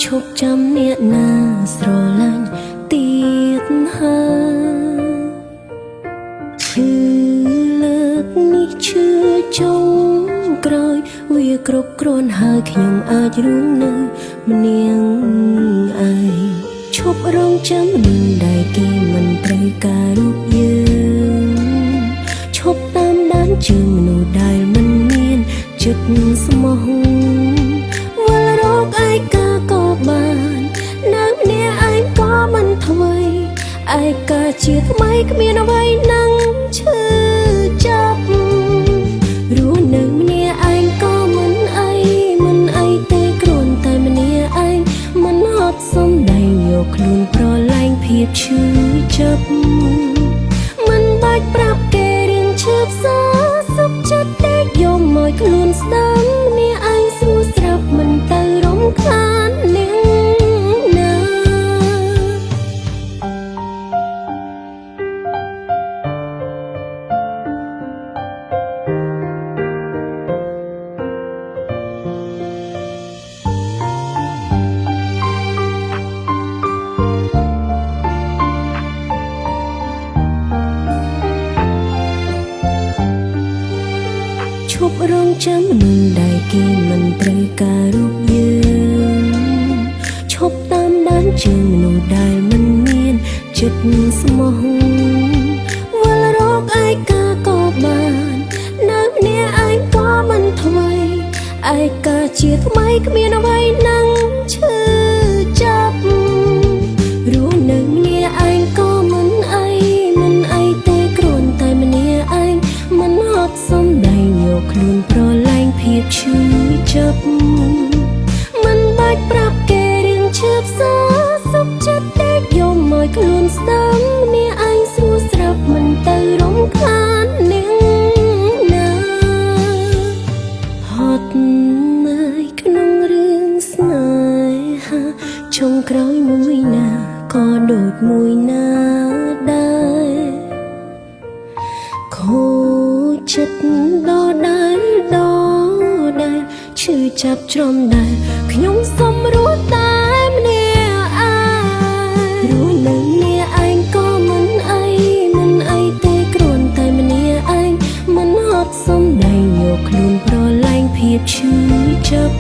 ឈប់ចាំអ្នកណាស្រឡាញ់ទៀតហើយឈឺលើកនេះឈឺចុងក្រោយវាគ្រប់គ្រាន់ហើយខ្ញុំអាចរស់នៅម្នាក់ឯងឈប់រងចាំនឹងដែលគេមិនត្រូវការរូបយើងឈប់តាមដានជើងមនុស្សដែលមិនមានចិត្តស្មោះវិលរកឯកាក៏បាននៅម្នាក់ឯងក៏មិនថ្មីឯកាជាថ្មីគ្មានអ្វីនឹងឈឺចាប់រស់នៅម្នាក់ឯងក៏មិនអីទេគ្រាន់តែម្នាក់ឯងមិនហត់សំដែងយកខ្លួនប្រឡែងភាពឈឺចាប់មិនបាច់ប្រាប់គេរឿងឈឺផ្សាសុខចិត្តតែយកមកខ្លួនស្ដាំម្នាក់ឯងស្រួលស្រាប់មិនទៅរំខាននាងណាឈប់រងចាំមនុស្សដែលគេមិនត្រូវការរូបយើងឈប់តាមដានជើងមនុស្សដែលមិនមានចិត្តស្មោះវិលរកឯកាក៏បាននៅម្នាក់ឯងក៏មិនថ្មីឯកាជាថ្មីគ្មានអ្វីនឹងឈឺចាប់រស់នៅម្នាក់ឯងក៏មិនអីទេគ្រាន់តែម្នាក់ឯងមិនហត់សំដែងយកខ្លួនប្រឡែងភាពឈឺចាប់មិនបាច់ប្រាប់គេរឿងឈឺផ្សាសុខចិត្តតែយកមកខ្លួនស្ដាំម្នាក់ឯងស្រួលស្រាប់មិនទៅរំខាននាងណាហត់ណាស់ក្នុងរឿងស្នេហាចុងក្រោយមួយណាក៏ដូចមួយណាដែរខូចចិត្តដល់ដែលឈឺចាប់ជ្រំដែលខ្ញុំសុំរស់តែម្នាក់ឯងរស់នៅម្នាក់ឯងក៏មិនអីទេគ្រាន់តែម្នាក់ឯងមិនហត់សំដែងយកខ្លួនប្រឡែងភាពឈឺចាប់